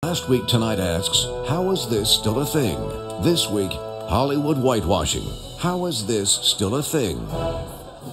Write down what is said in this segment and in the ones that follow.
Last Week Tonight asks, how is this still a thing? This week, Hollywood whitewashing. How is this still a thing?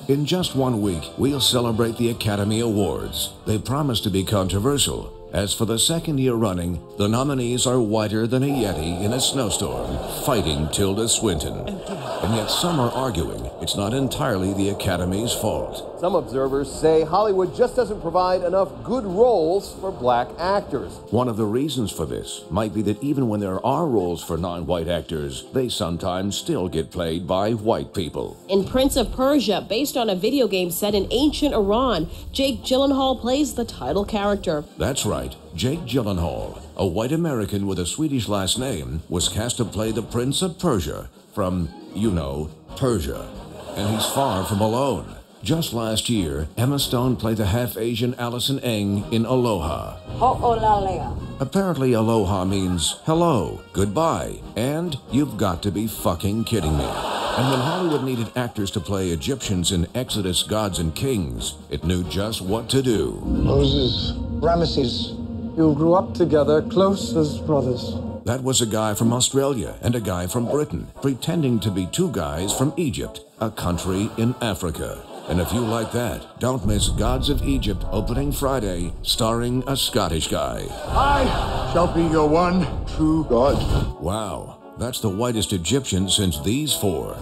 In just 1 week, we'll celebrate the Academy Awards. They promise to be controversial, as for the second year running, the nominees are whiter than a Yeti in a snowstorm, fighting Tilda Swinton. And yet some are arguing it's not entirely the Academy's fault. Some observers say Hollywood just doesn't provide enough good roles for black actors. One of the reasons for this might be that even when there are roles for non-white actors, they sometimes still get played by white people. In Prince of Persia, based on a video game set in ancient Iran, Jake Gyllenhaal plays the title character. That's right. Jake Gyllenhaal, a white American with a Swedish last name, was cast to play the Prince of Persia from, you know, Persia. And he's far from alone. Just last year, Emma Stone played the half-Asian Allison Eng in Aloha. Apparently, aloha means hello, goodbye, and you've got to be fucking kidding me. And when Hollywood needed actors to play Egyptians in Exodus Gods and Kings, it knew just what to do. Moses, Ramesses, you grew up together, close as brothers. That was a guy from Australia and a guy from Britain, pretending to be two guys from Egypt, a country in Africa. And if you like that, don't miss Gods of Egypt opening Friday, starring a Scottish guy. I shall be your one true God. Wow, that's the whitest Egyptian since these four.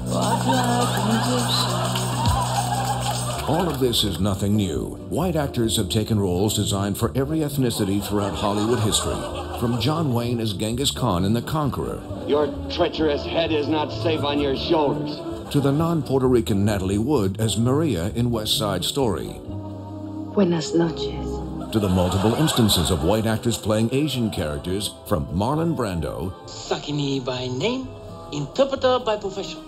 All of this is nothing new. White actors have taken roles designed for every ethnicity throughout Hollywood history. From John Wayne as Genghis Khan in The Conqueror. Your treacherous head is not safe on your shoulders. To the non-Puerto Rican Natalie Wood as Maria in West Side Story. Buenas noches. To the multiple instances of white actors playing Asian characters, from Marlon Brando. Sakini by name, interpreter by profession.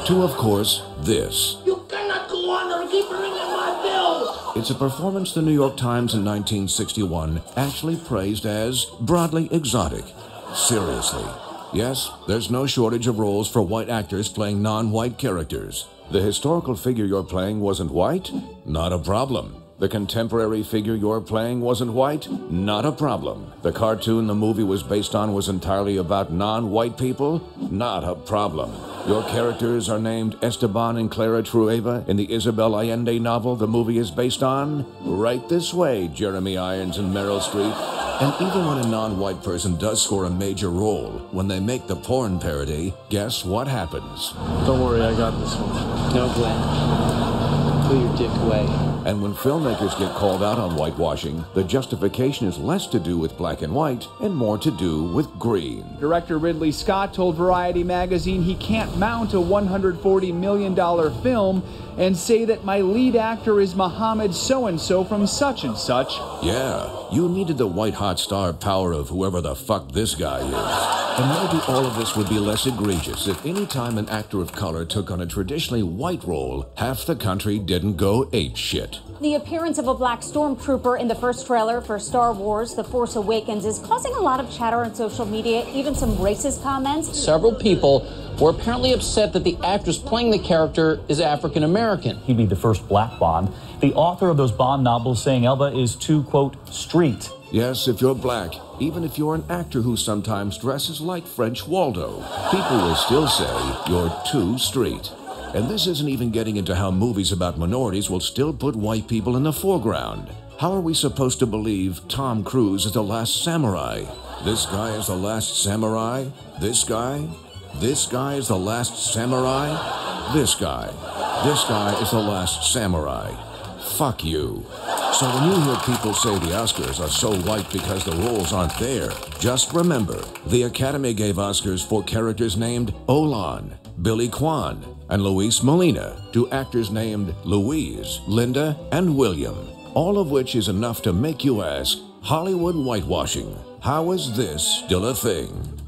To, of course, this. You cannot go on or keep ringing my bells. It's a performance the New York Times in 1961 actually praised as broadly exotic. Seriously. Yes, there's no shortage of roles for white actors playing non-white characters. The historical figure you're playing wasn't white? Not a problem. The contemporary figure you're playing wasn't white? Not a problem. The cartoon the movie was based on was entirely about non-white people? Not a problem. Your characters are named Esteban and Clara Trueba in the Isabel Allende novel the movie is based on? Right this way, Jeremy Irons and Meryl Streep. And even when a non-white person does score a major role, when they make the porn parody, guess what happens? Don't worry, I got this one. No, Glenn. Put your dick away. And when filmmakers get called out on whitewashing, the justification is less to do with black and white and more to do with green. Director Ridley Scott told Variety magazine he can't mount a $140 million film and say that my lead actor is Mohammed so-and-so from such and such. Yeah, you needed the white-hot star power of whoever the fuck this guy is. And maybe all of this would be less egregious if any time an actor of color took on a traditionally white role, half the country didn't go apeshit. The appearance of a black stormtrooper in the first trailer for Star Wars The Force Awakens is causing a lot of chatter on social media, even some racist comments. Several people were apparently upset that the actress playing the character is African American. He'd be the first black Bond. The author of those Bond novels saying Elba is too, quote, street. Yes, if you're black, even if you're an actor who sometimes dresses like French Waldo, people will still say you're too street. And this isn't even getting into how movies about minorities will still put white people in the foreground. How are we supposed to believe Tom Cruise is the last samurai? This guy is the last samurai? This guy? This guy is the last samurai? This guy. This guy is the last samurai. Fuck you. So when you hear people say the Oscars are so white because the roles aren't there, just remember, the Academy gave Oscars for characters named Olan, Billy Kwan, and Luis Molina to actors named Louise, Linda, and William, all of which is enough to make you ask, Hollywood whitewashing, how is this still a thing?